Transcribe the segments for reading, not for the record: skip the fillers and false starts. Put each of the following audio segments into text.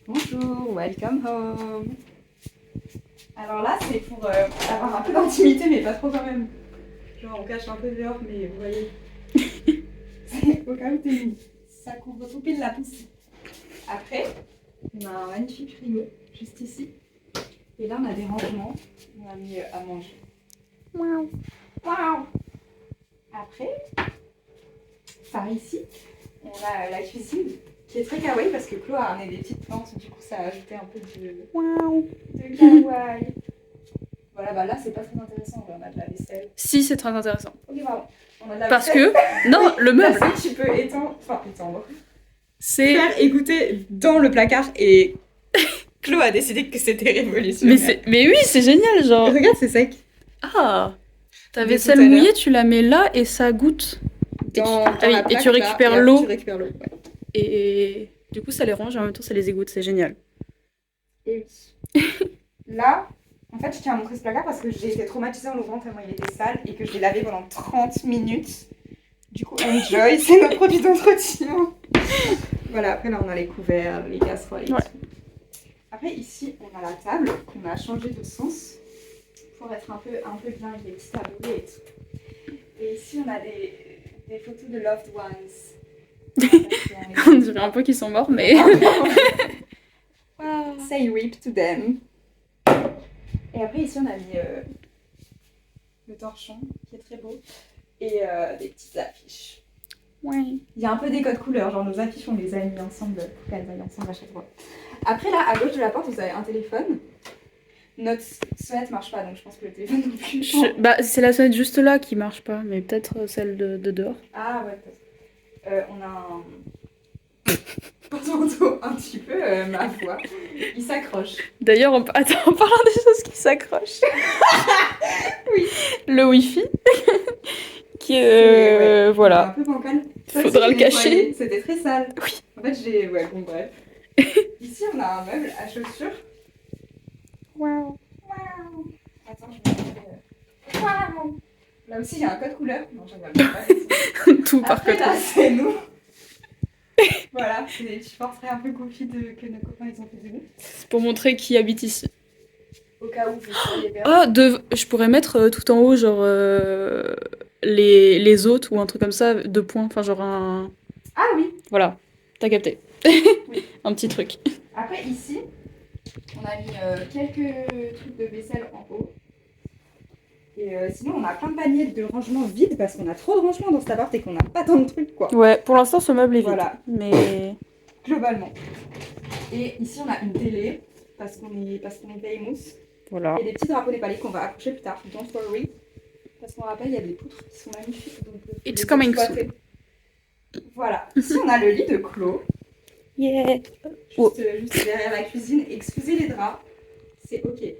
Bonjour, welcome home. Alors là, c'est pour avoir un peu d'intimité, mais pas trop quand même. Genre, on cache un peu dehors, mais vous voyez. C'est au cas où t'es mis. Ça couvre tout pile la pousse. Après, on a un magnifique frigo, juste ici. Et là, on a des rangements. On a mis à manger. Waouh! Waouh! Après, par ici, on a la cuisine qui est très kawaii parce que Chloé a amené des petites plantes, du coup ça a ajouté un peu de kawaii. Voilà, bah là c'est pas très intéressant, on a de la vaisselle. Si, c'est très intéressant. Ok, pardon. On a de la Parce vaisselle. que, non, le meuble, Là, tu peux étendre. c'est... Faire écouter dans le placard et Chloé a décidé que c'était révolutionnaire. Mais oui, c'est génial, genre... Regarde, c'est sec. Ah, ta De vaisselle tout à l'heure. mouillée, tu la mets là et ça goûte. Dans Ah oui, la et plaque, tu là, récupères et après, l'eau. tu récupères l'eau, ouais. Et du coup, ça les range et en même temps, ça les égoutte, c'est génial. Et oui. Là, en fait, je tiens à montrer ce placard parce que j'ai été traumatisée en l'ouvrant tellement il était sale et que je l'ai lavé pendant 30 minutes. Du coup, enjoy, c'est notre produit d'entretien. Voilà, après là, on a les couverts, les casseroles et Ouais. tout. Après, ici, on a la table qu'on a changé de sens pour être un peu bien avec les petits tabourets et tout. Et ici, on a des photos de loved ones. On dirait un peu qu'ils sont morts, mais... Wow. Say rip to them. Et après, ici, on a mis le torchon, qui est très beau, et des petites affiches. Ouais. Il y a un peu des codes couleurs, genre nos affiches, on les a mis ensemble pour qu'elles aillent ensemble à chaque fois. Après, là, à gauche de la porte, vous avez un téléphone. Notre sonnette marche pas, donc je pense que le téléphone non plus. Bah, c'est la sonnette juste là qui marche pas, mais peut-être celle de dehors. Ah ouais, peut-être. On a un porte-manteau un petit peu, ma foi. Il s'accroche. D'ailleurs, attends, en parlant des choses qui s'accrochent. Oui. Le Wi-Fi. Qui est... Ouais, voilà. un peu bancal. Ça Faudra aussi, le j'ai cacher. nettoyé, c'était très sale. Oui. En fait, ouais, bon, bref. Ici, on a un meuble à chaussures. Waouh. Waouh. Attends, je vais montrer. Waouh. Là aussi, il y a un code couleur. Non, j'en ai pas. Tout par Après, contre. là, c'est nous. Voilà, c'est des petits portraits un peu goofy que nos copains ils ont fait de nous. C'est pour montrer qui habite ici. Au cas où vous soyez perdu. Ah, je pourrais mettre tout en haut, genre les hôtes ou un truc comme ça, 2 points. Enfin, genre un. Ah oui. Voilà, t'as capté. Oui. Un petit truc. Après, ici, on a mis quelques trucs de vaisselle en haut. Et sinon, on a plein de paniers de rangement vides parce qu'on a trop de rangements dans cet appart et qu'on n'a pas tant de trucs, quoi. Ouais, pour l'instant, ce meuble est vide. Voilà. Mais. Globalement. Et ici, on a une télé parce qu'on est famous. Voilà. Et des petits drapeaux népalais qu'on va accrocher plus tard. Don't worry. Parce qu'on rappelle, il y a des poutres qui sont magnifiques. Donc, It's les coming exploiter. Voilà. Ici, on a le lit de Chloé. Yeah. Juste derrière la cuisine. Excusez les draps. C'est ok.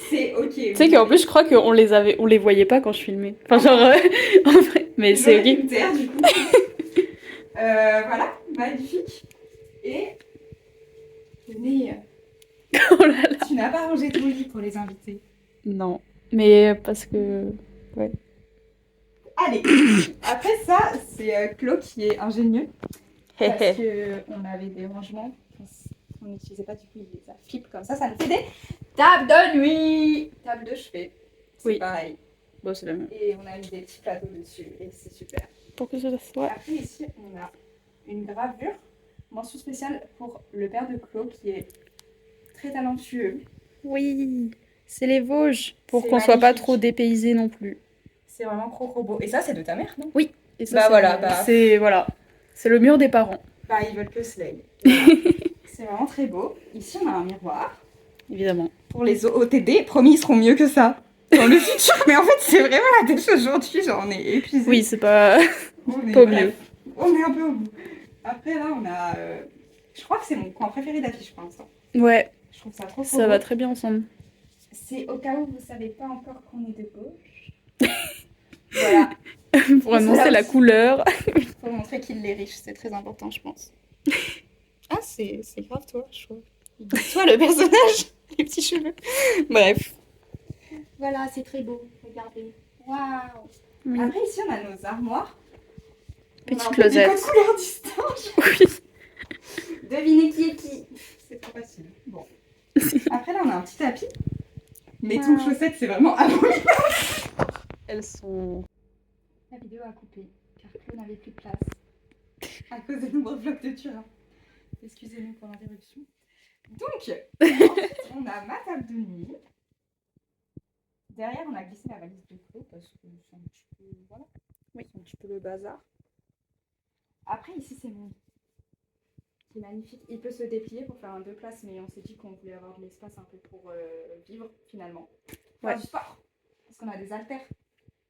C'est ok. Tu sais qu'en plus, je crois qu'on les voyait pas quand je filmais. Enfin, genre, en vrai, mais c'est ok. Du coup. Voilà, magnifique. Et venez. Oh là là. Tu n'as pas rangé ton lit pour les invités. Non, mais parce que. Allez. Après ça, c'est Chloé qui est ingénieux. Parce qu'on avait des rangements qu'on n'utilisait pas, du coup, il les a flip comme ça. Ça nous fait des tables de nuit. Table de chevet. C'est Oui. pareil. Bon, c'est la même. Et on a mis des petits plateaux dessus et c'est super. Pour que ça soit. Après, ici, on a une gravure, mention spéciale pour le père de Chloé qui est très talentueux. Oui, c'est les Vosges. Pour C'est qu'on soit pas magnifique. trop dépaysé non plus. C'est vraiment trop beau. Et ça, c'est de ta mère, non? Oui. Et ça, Bah c'est voilà, bah. C'est voilà. C'est le mur des parents. Bah, ils veulent que slay. Voilà. C'est vraiment très beau. Ici, on a un miroir. Évidemment. Pour les OOTD, promis, ils seront mieux que ça dans le futur. Mais en fait, c'est vraiment la tâche aujourd'hui. Genre, on est épuisés. Oui, c'est pas. On est pas au bref, mieux. On est un peu au bout. Après, là, on a. Je crois que c'est mon coin préféré d'affiche pour l'instant. Ouais, Je trouve ça trop ça beau. va très bien ensemble. C'est au cas où vous savez pas encore qu'on est de gauche. Voilà. Pour annoncer la couleur. Pour montrer qu'il est riche, c'est très important, je pense. Ah, c'est grave, toi, je trouve. Toi, le personnage, les petits cheveux. Bref. Voilà, c'est très beau. Regardez. Waouh. Oui. Après, ici, on a nos armoires. Petit on a un peu closet. des codes couleurs distincts. Oui. Devinez qui est qui. facile. Bon. Après, là, on a un petit tapis. Mes tongs chaussettes, c'est vraiment abominable. Elles sont... La vidéo a coupé, car Chloé n'avait plus de place. À cause des nombreux vlogs de Turin. Excusez-nous pour l'interruption. Donc, ensuite, on a ma table de nuit. Derrière, on a glissé la valise de Chloé parce que c'est un petit peu, voilà, oui, c'est un petit peu le bazar. Après, ici, c'est mon lit. Qui est magnifique. Il peut se déplier pour faire un 2 places, mais on s'est dit qu'on voulait avoir de l'espace un peu pour vivre, finalement. Faire du sport, parce qu'on a des haltères.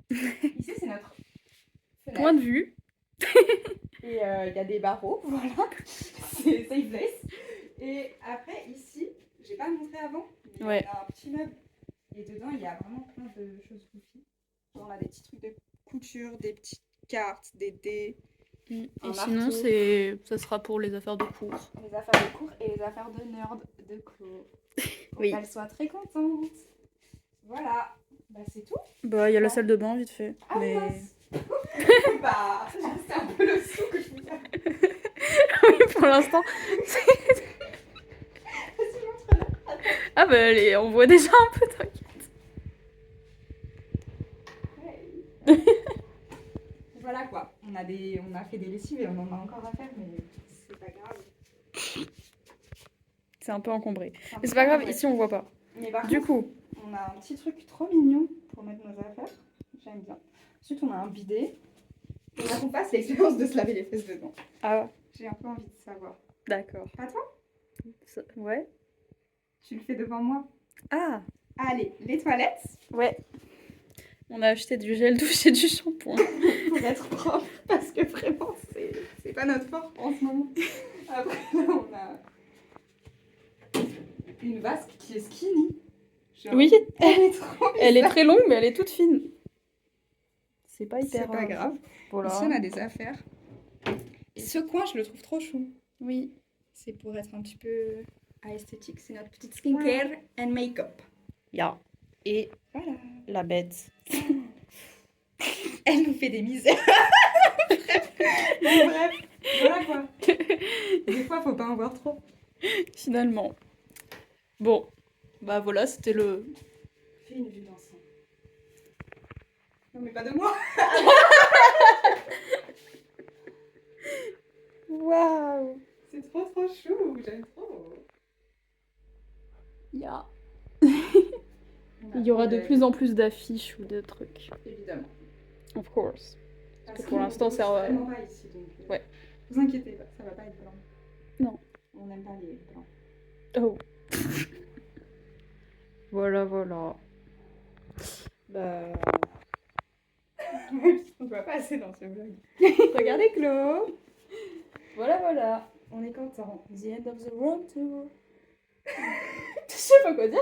Ici, c'est notre fenêtre. Point de vue. Et il y a des barreaux, voilà. C'est safe place. Et après, ici, j'ai pas montré avant, mais Ouais. on a un petit meuble. Et dedans, il y a vraiment plein de choses goofy. On a des petits trucs de couture, des petites cartes, des dés. Et Un sinon, marteau. ça sera pour les affaires de cours. Les affaires de cours et les affaires de nerd de Chloé. Pour Oui. qu'elle soit très contente. Voilà. Bah, c'est tout. Bah, il y a la salle de bain, vite fait. Ah, mais... mince. Bah, c'est un peu le sou que je vous donne. Oui, pour l'instant. Ah bah, on voit déjà un peu, t'inquiète. Voilà quoi. On a fait des lessives et on en a encore à faire, mais c'est pas grave. C'est un peu encombré. Mais c'est pas grave, ici on voit pas. Mais par Du contre, coup, on a un petit truc trop mignon pour mettre nos affaires. J'aime bien. Ensuite, on a un bidet. On a qu'on fasse l'expérience de se laver les fesses dedans. ah, J'ai un peu envie de savoir. d'accord. Pas toi? Ouais. Tu le fais devant moi. Ah, Allez, les toilettes. ouais. On a acheté du gel douche et du shampoing. Pour être propre, parce que vraiment, c'est pas notre fort en ce moment. Après, là, on a une vasque qui est skinny. Genre, Oui, elle est trop elle est bizarre. très longue, mais elle est toute fine. C'est pas hyper... C'est pas grave. Voilà. Ici, on a des affaires. Et ce coin, je le trouve trop chou. Oui. C'est pour être un petit peu esthétique. C'est notre petite skincare and make-up. Ya. Et Voilà. la bête. Elle nous fait des misères. Mais bref, voilà quoi. Des fois, faut pas en voir trop. Finalement. Bon, bah voilà, c'était le... Fais une vue d'ensemble. Non, mais pas de moi. Waouh. C'est trop trop chou. J'aime trop. Ya. Il y aura de plus en plus d'affiches ou de trucs. Évidemment. Of course. Parce que pour l'instant, ça va. vraiment pas ici, donc. Ouais. Vous inquiétez pas, ça va pas être blanc. Non. On n'aime pas les blancs. Oh. Voilà, voilà. Bah. On voit pas assez dans ce vlog. Regardez Chlo. Voilà, voilà. On est content. The end of the world tour. Je sais pas quoi dire.